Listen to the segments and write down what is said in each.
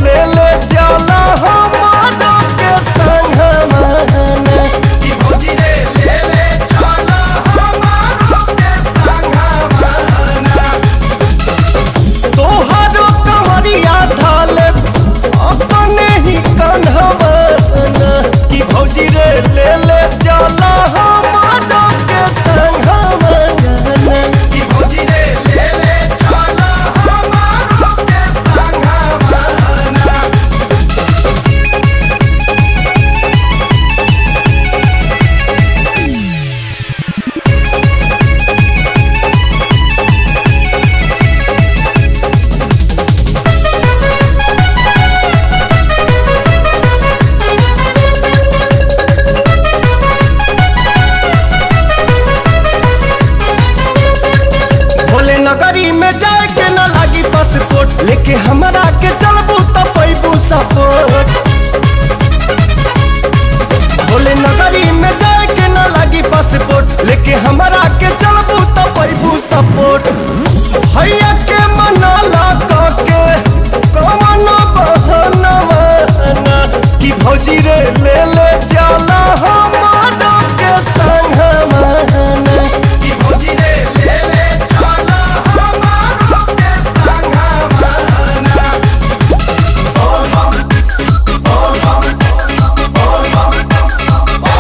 ले ले चला हमारो के संगवाना कि भौजी रे ले ले चला हमारो के संगवाना। तोहरो कंवरिया धाले अपने ही कन्हवाना कि भौजी रे ले ले चला हमारो के संगवाना कि भौजी रे ले ले चला हमारो के संगवाना। भोले नगरी में जाए के न लागी पासपोर्ट लेके हमरा के चलबू त पैबू सपोर्ट। भोले नगरी में जाए के न लागी पासपोर्ट लेके हमरा के चलबू त पैबू सपोर्ट। भैया के मनाला के कौन बहनवा कि भौजी रे ले ले चला हमारो के संगवाना कि भौजी रे ले ले चला हमारो के संगवाना। बोल बम बोल बम बोल बम।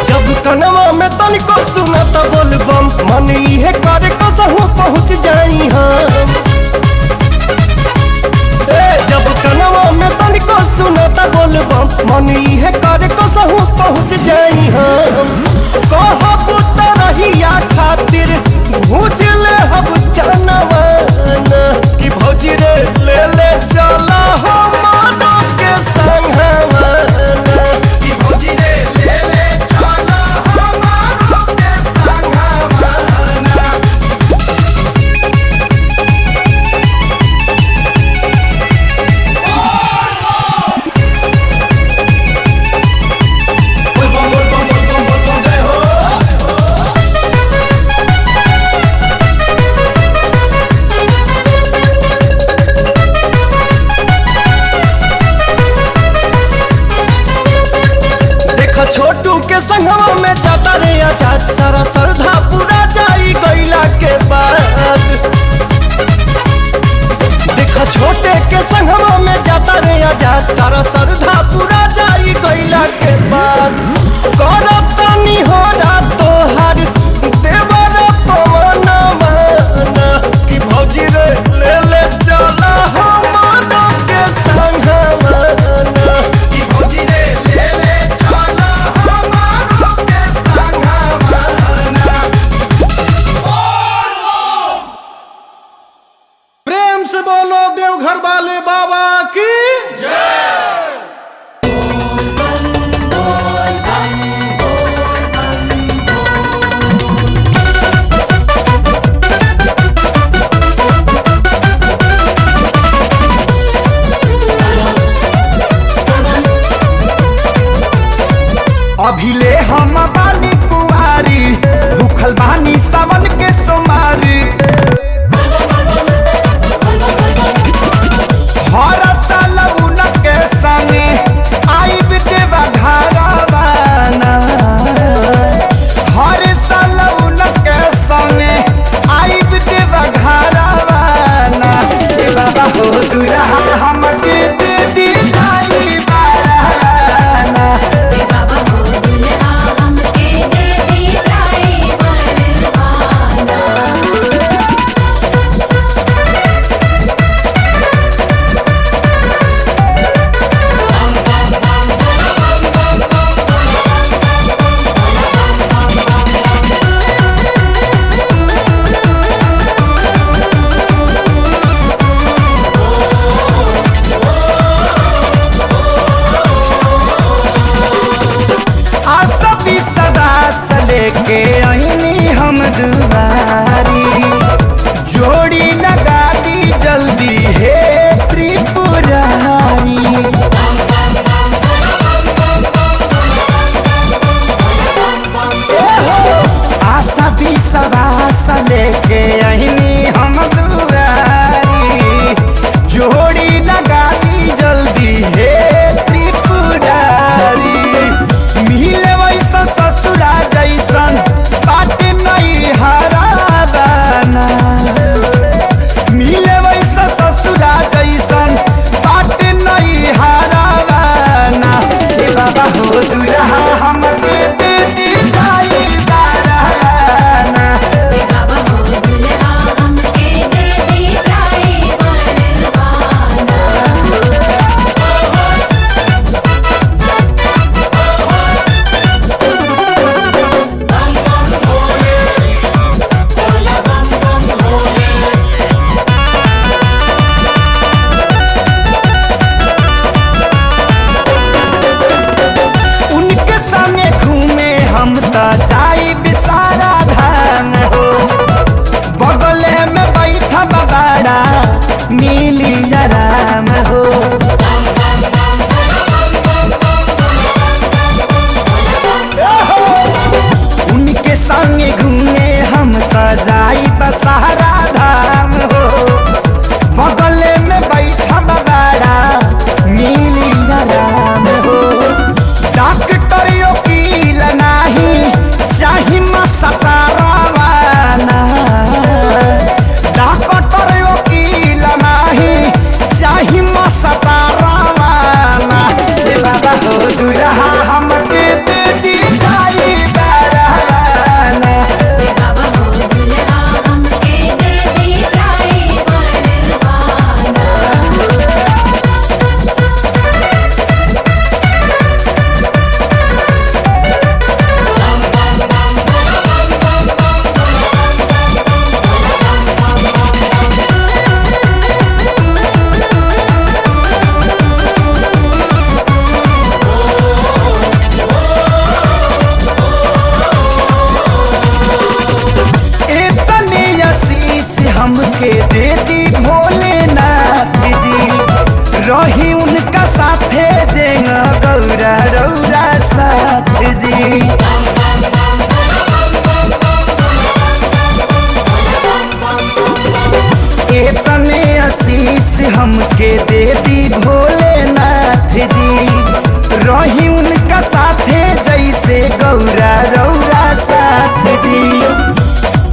जब कनवा में तनिको सुना त बोलबम मन इहे करे कसहु पहुँच जाई हम। जब कनवा में तनिको सुना त बोलबम मन इहे करे कसहु पहुँच जाई हम। कहबू त रहिया खातिर भूज ले हम जनवाना कि भौजी रे ले ले चला हमारो के संगवाना कि भौजी रे ले ले चला हमारो के संगवाना। बोल बम बोल बम बोल बम बोल बम जय हो। देखा छोटू के संगवा में जाता रे आजाद सारा श्रद्धा पूरा जाई गईला के बाद। देखा छोटे के संगवा में जाता रे आजाद सारा श्रद्धा पूरा जाई गईला के बाद। करब तनी होरा तोहार देवर पवनवा कि भौजी रे ले ले चला हमारो के संगवाना कि भौजी रे ले ले चला हमारो के संगवाना। प्रेम से बोलो देवघर वाले बाबा की अभिले हम बानी कुआरी भूखल बानी सावन के सोमारी। हर साल उनके संगे आइब देवा घरवाना। हर साल उनके संगे आइब देवा घरवाना। ए बाबा हो दुल्हा हमके दे दी दाई बाराना। बाबा हो दुल्हा हमके दे दी ड्राइवर आना। गौरा रौरा साथ जी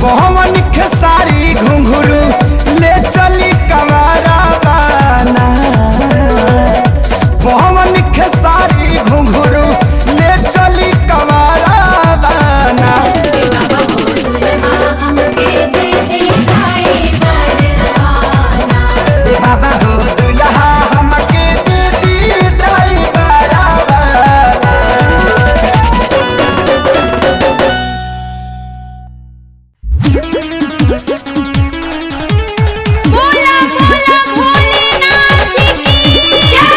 पवन खेसारी घुंघरू ले चली कवारा बाना पवन खेसारी घुंघरू ले चली कवारा बाना बाबा हो दुल्हा हमके दे दे भाई बरदाना बाबा हो दुल्हा हमके दे दी ड्राइवर बाना बोला बोला भोलेनाथ की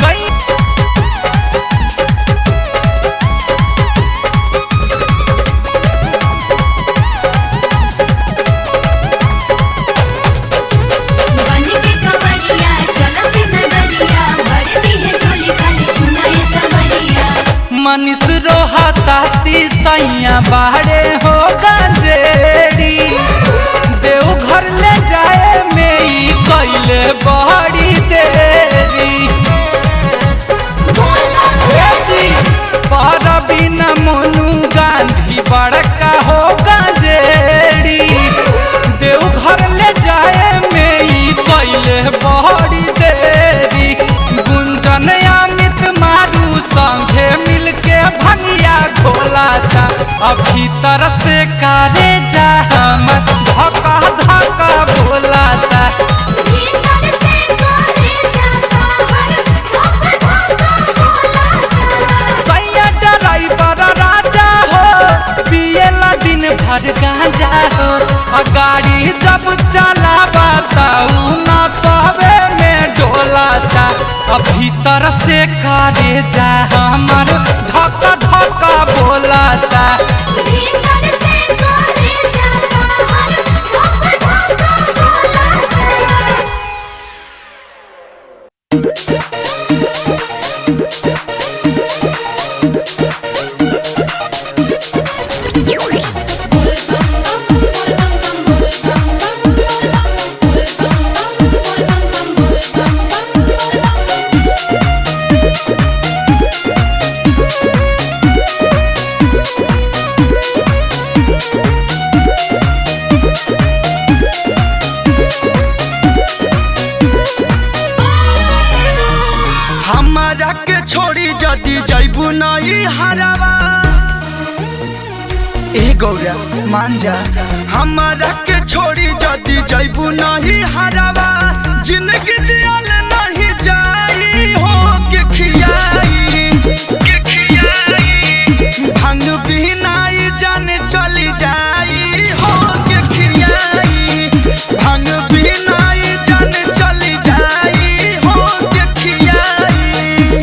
जय। बन के कवरिया चला से नगरिया भर दी है झोली खाली सुनाए सवरिया मनीष रोहता सैया बाहरे हो गंजेड़ी देवघर ले जाए में ही कैले बड़ी देरी पर बिना मोनू गांधी बड़का हो गंजेड़ी देवघर ले जाए में ही कैले बड़ी देरी गुंजन अमित मारू संगे मिलके भंगिया घोला था अब भीतर से कारे जा हम धक्का धक्का बोला था भीतर से करे जाता हर धोखा धोखा बोला सैया ड्राइवर राजा हो पिएला दिन भर गांजा हो आ गाड़ी जब चलावा ताऊ ना सबे में डोला था अब भीतर से कारे जा हमर धक्का धक्का बोला था भीतर से करे जाता हर धोखा धोखा बोला हमारा के छोड़ी जदी जैबू नई हरावा ए गौरा मान जा हमारा के छोड़ी जदी जैबू नहीं हरावा जिंदगी जियल नहीं जाई हो के खियाई भंग बिनाई जान चली जाई हो के खियाई भंग बिनाई जान चली जाई हो के खियाई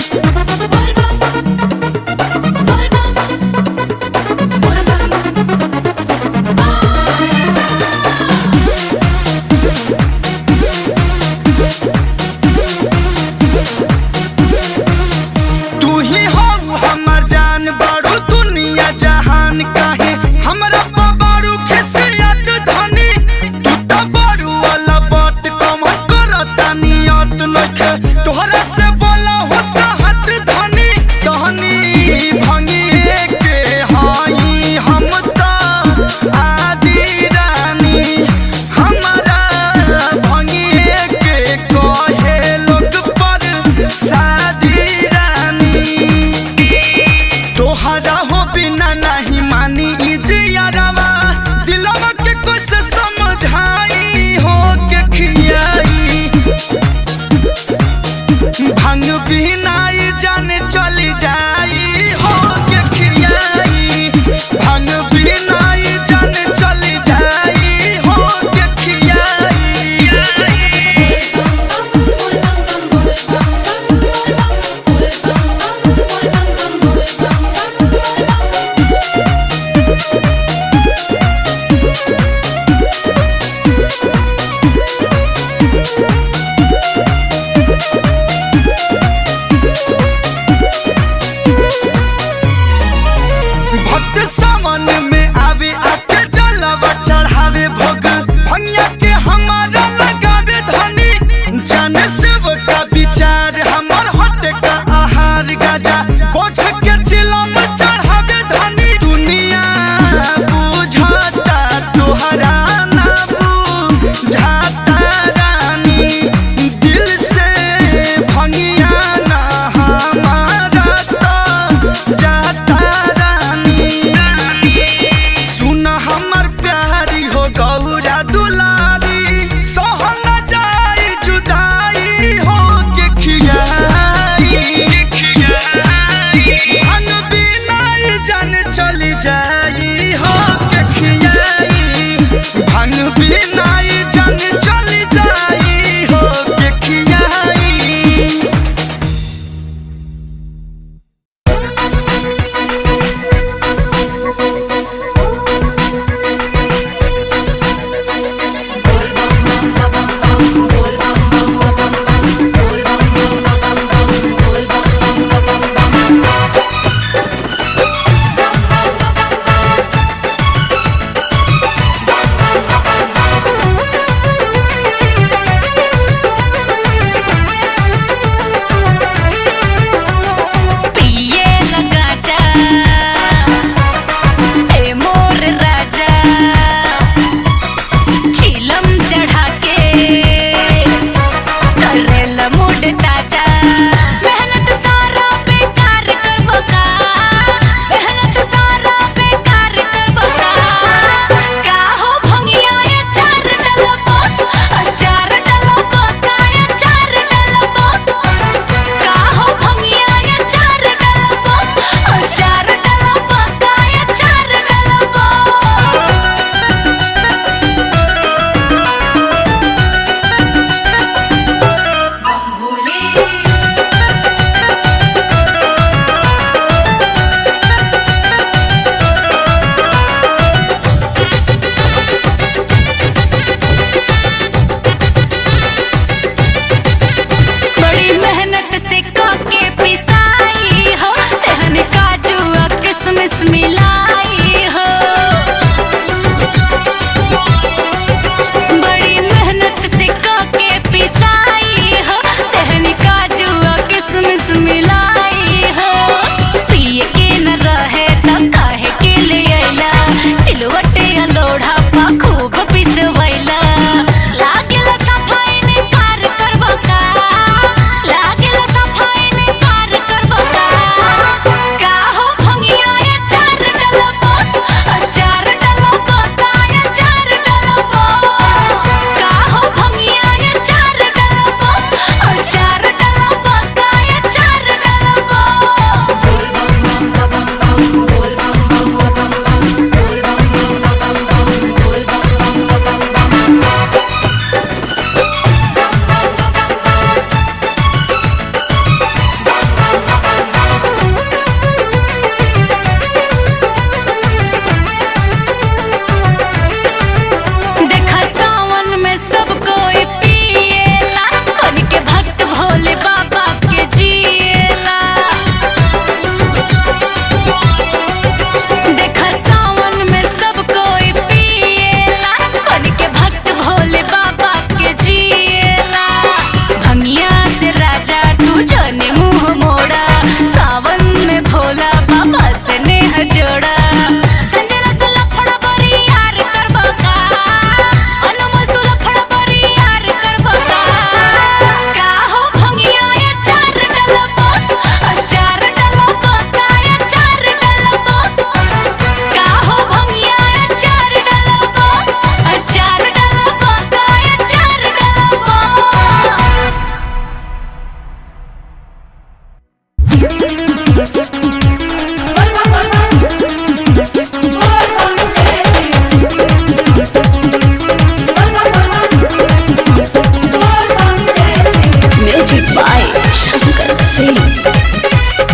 म्यूजिक बाय शंकर सिंह।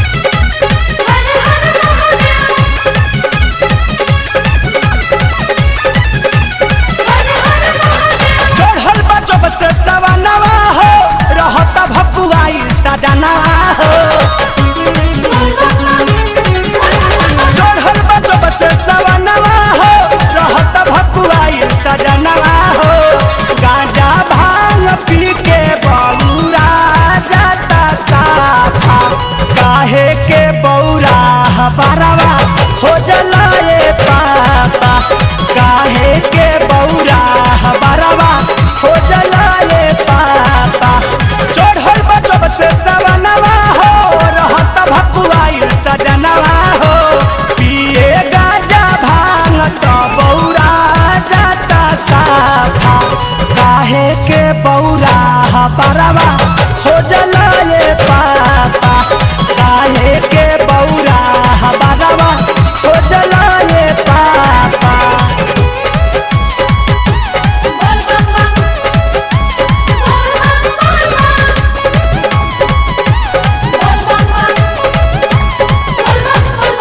चढ़ल बा जब से सवनवा हो रहत भकुआई सजना हो चढ़ल बा जब से सवनवा हो रहत भकुआई सजनवा हो गांजा भांग पी के बौरा जाता साफा काहे के बौरा हबारवा हो जलाए पापा काहे के बौरा हबारवा हो जलाए पापा चढ़ल बजब से सवनवा हो रहत भकुआई सजनवा हो पिए गाजा भांग तो बौरा जाता साफा काहे के बौरा हबारवा हो जलाए पापा काहे के बौरा हबारवा हो जलाए पापा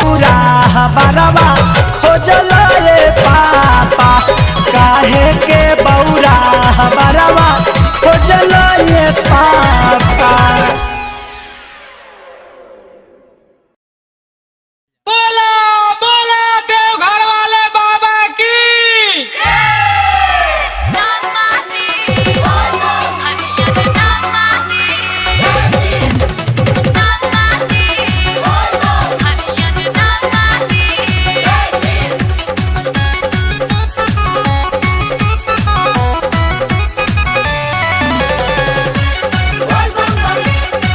पूरा हबारवा हो जलाए पापा काहे के बौरा हबारवा हो जलाए पापा। बोला बोला देवघर वाले बाबा की। Bye.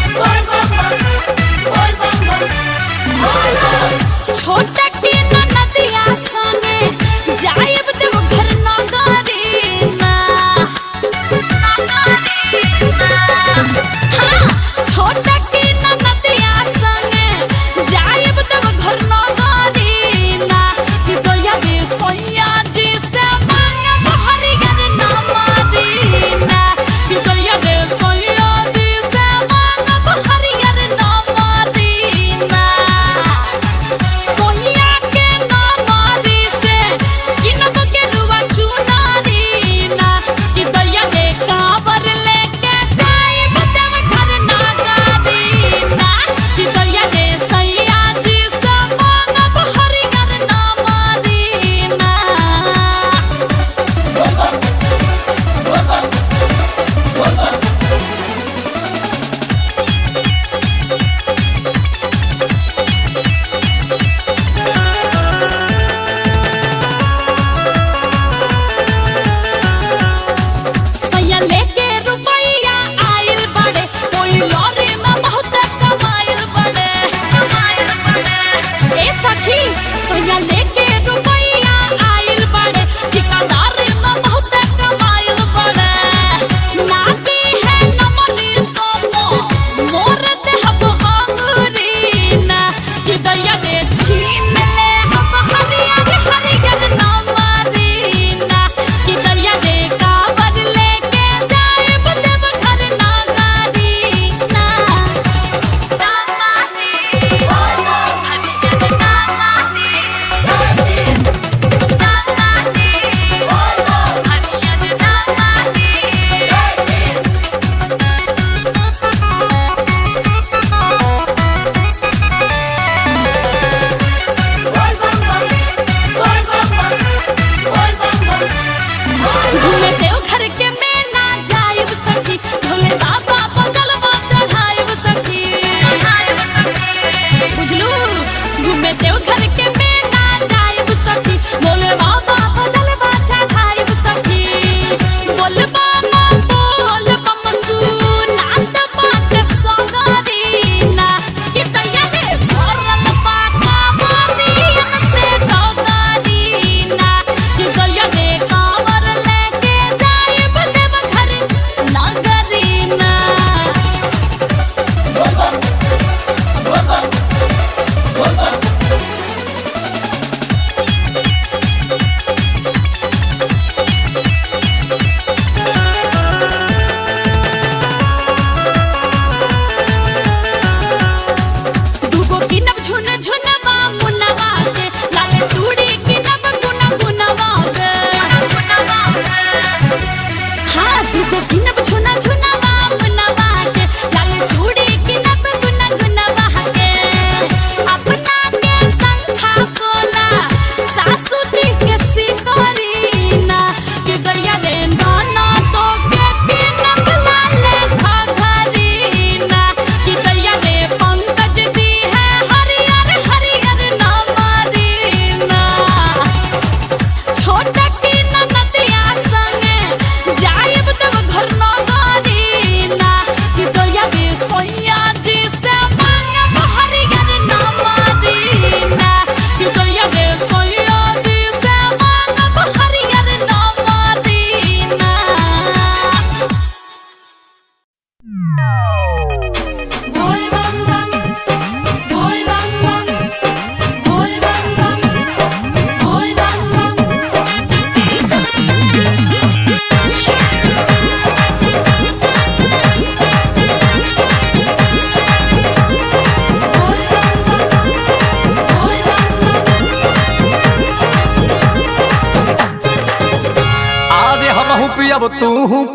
अब तू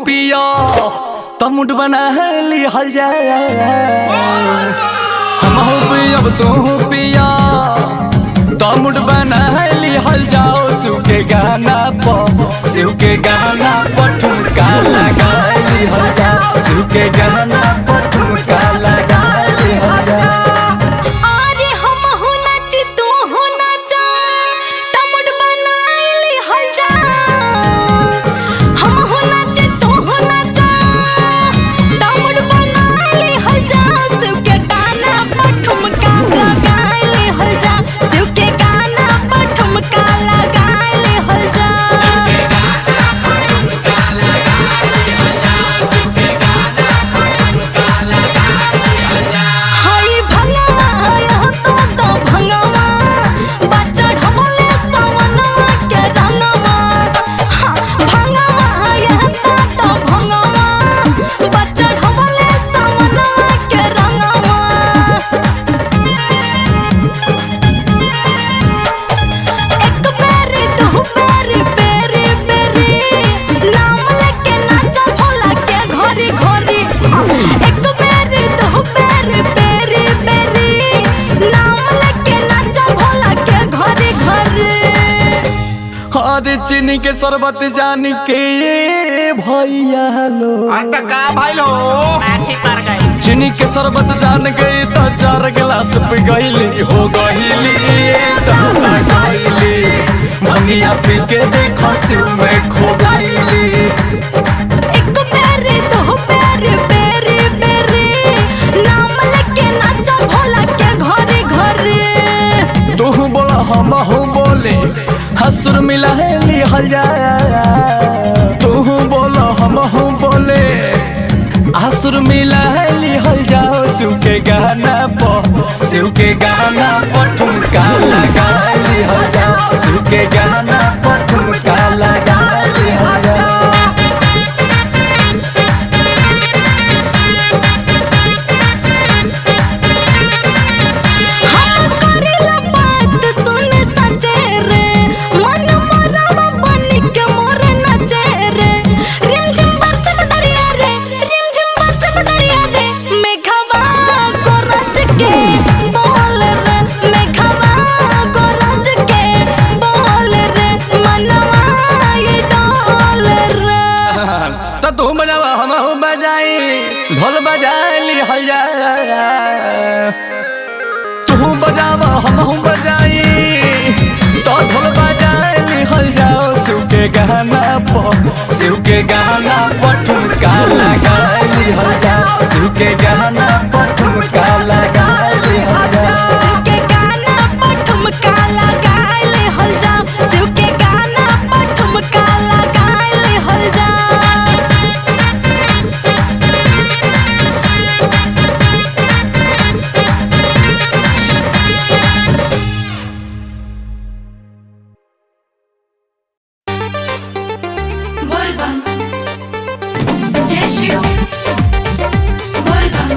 पिया तमुड बना लिहल जाए हम अब तू पिया तमुड बना लिहल जाओ शिव के गाना पर ठुमका लगा लिहल जाओ शिव के गाना पर ठुमका लगा लिहल जाओ अरे हम हो नाच तू हो नाचा तमुड बनाइली हल जा हम हो नाच तू हो नाचा तमुड बनाइली हल जा शिव के गाना पर ठुमका लगाइली हल जा शिव के गाना पर ठुमका लगाइली हल जा हई भंगवा यह तो भंगवा बच्चा ढमले सवनवा के रंगवा भंगवा यह तो भंगवा बच्चा ढमले सवनवा के रंगवा एक बेरी दो बेरी बेरी बेरी नाम लेके नाचा भोला के घोरी घोरी एक बेरी दो बेरी बेरी बेरी नाम लेके नाचा भोला के घोरी घोरी अरे चीनी के शरबत जान के भैया लो अंत का भाई लो चीनी के शरबत जान गई तो 4 गिलास पी गईली हो गईली दादा गईली मनिया पी के देखो शिव में खो गईली एक बेरी दो बेरी बेरी बेरी नाम लेके नाचा भोला के घोरी घोरी तू बोला हम बोले हसुर मिला है लिहल जाए तू बोला हम बोले हसुर मिला है लिहल जाओ शिव के गाना पर ठुमका लगा लिहल जाओ शिव के गाना पर ठुमका लगा लिहल जाओ हम करेला बात सुन सचे रे मन मोरवा बनी के मोरे नचे रे रिमझिम बरसे बदरिया रे रिमझिम बरसे बदरिया रे मेघवा गरज के बोल रे मेघवा गरज के बोल रे मनवा ये डोल रे तो तू बजावा हम बजाई ढोल बजाई लिहल जाए तू बजावा हम बजाई तो ढोल बजाई लिहल जाओ शिव के गाना पर ठुमका लगा लिहल जाओ शिव के गाना पर ठुमका लगा लिहल जाओ के गाना पर ठुमका लगाइले हल जा शिव के गाना पर ठुमका लगाइले हल जा बोल बम जय शिव बोल बम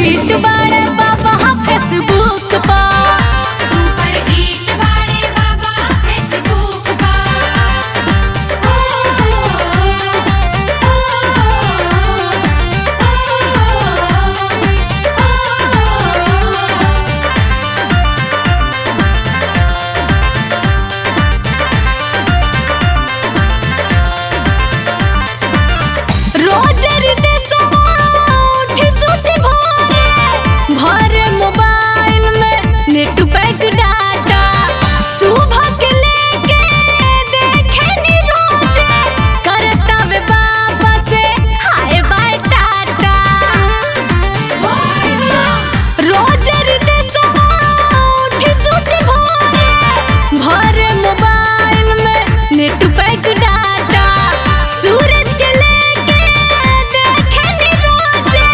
हिट बाड़े बाबा फेसबुक पर। सुपर हिट बाड़े बाबा फेसबुक रोजर देशवा उठी सुती भोरे, भरे मोबाइल में नेट पैक डाटा, सुबह के लेके देखे नी रोजे, करता वे बाबा से हाय बाय टाटा। रोजर देशवा उठी सुती भोरे, भरे मोबाइल में नेट पैक डाटा, सूरज के लेके देखे नी रोजे,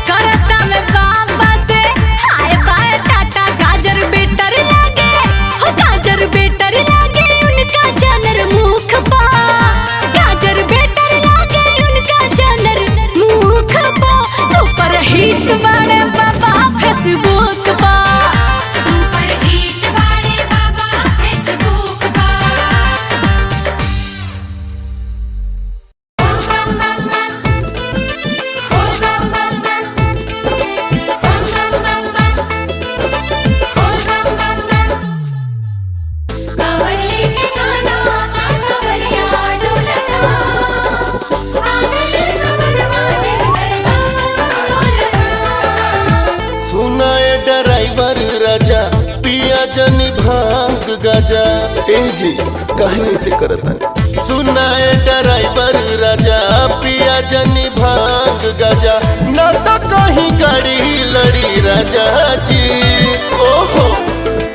करता में बाबा से हाय बाय टाटा। गाजर बेटर लागे हो, गाजर बेटर लागे उनका जानर मुख पा, गाजर बेटर लागे उनका जानर मुख पा। सुपर हिट बाड़े बाबा फेसबुक पा। सुपर हिट बाड़े बाबा फेसबुक कावली के गाना कावलिया डोलना आगले सबरवा देवरना डोलना। सुनाए ड्राइवर राजा पिया जनी भांग गजा। ए जी काहे ऐसे करत है? सुनाए ड्राइवर राजा पिया जनी भांग गजा, ना तो कहीं गाड़ी लड़ी राजा जी। ओहो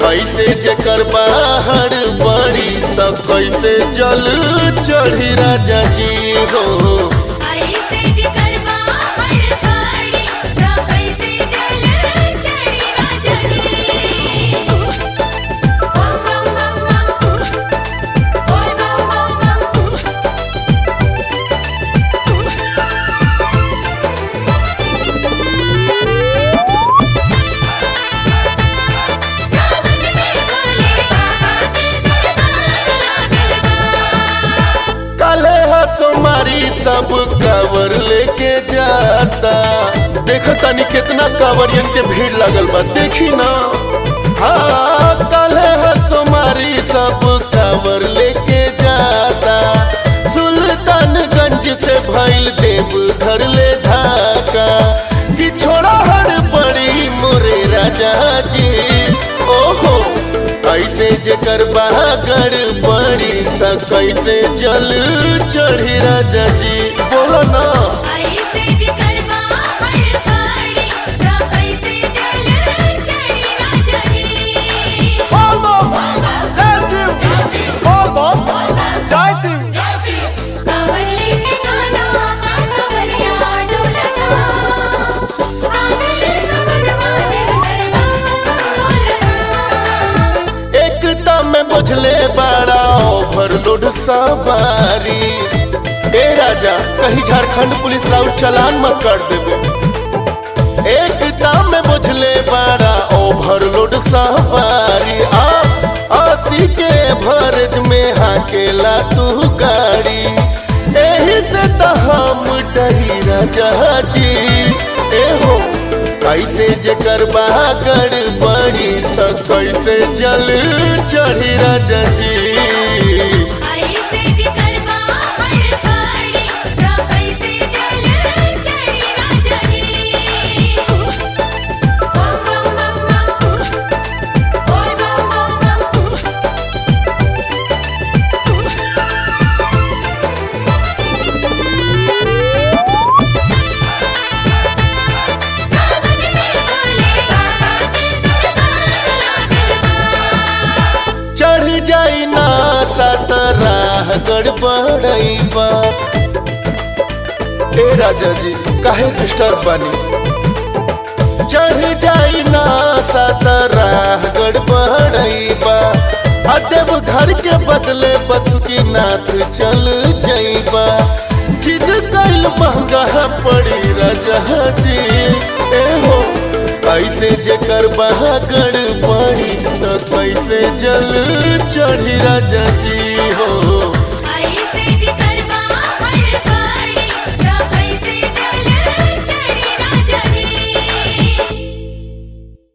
ऐसे जेकर बाहर बड़ी तो कैसे जल चढ़ी राजा जी हो। ऐसे जिकर बाहर पड़ी ना कैसे जल चढ़ी राजा जी। बम बम बम बम बोल बम बम बम। सावन में भोले बाबा के दरबार लागल बा। काले हसुमारी सब कावर लेके जाता, देखो तनी कितना कावरियन के भीड़ लगल बा, देखी ना। हाँ काले हसुमारी सब कावर लेके जाता, सुल्तानगंज से भइल देवघर ले धाका, कि छोड़ा हर पड़ी मोरे राजा जी। ओहो ऐसे जेकर बागड़ पड़ी त कैसे जल चढ़ी राजा जी, बोलो ना। ऐसे जिकर बाहर पड़ी ना कैसे जल चढ़ी राजा जी। कावली के गाना कावलिया डोलना आगले सबरवा देवरना डोलना। एक में बुझले बड़ा ओवरलोड सवारी। ए राजा कहीं झारखंड पुलिस राउट चालान मत कर देवे। एक में बुझले बड़ा ओवरलोड सवारी, आसी के भरज में हाकेला तू गाड़ी, एही से तो हम डरी राजा जी। ए हो कैसे जेकर बागड़ पड़ी तो कैसे जल चढ़ी राजा जी। ऐसे जिकर बाहर पड़ी ना कैसे जल चढ़ी राजा जी। बम बम बम बम बोल बम बम बम। सावन में भोले बाबा के दरबार लागल बा। चढ़ जाई ना राह गड़बड़ैबा। ए राजा जी काहे डिस्टर्ब बानी? चढ़ जाई ना राह गड़बड़ैबा, देव घर के बदले बासुकीनाथ चल जाइबा। जिद कैल महंगा पड़ी राजा जी। ए हो ऐसे जेकर बहागड़ पड़ी तो कैसे जल चढ़ी राजा जी।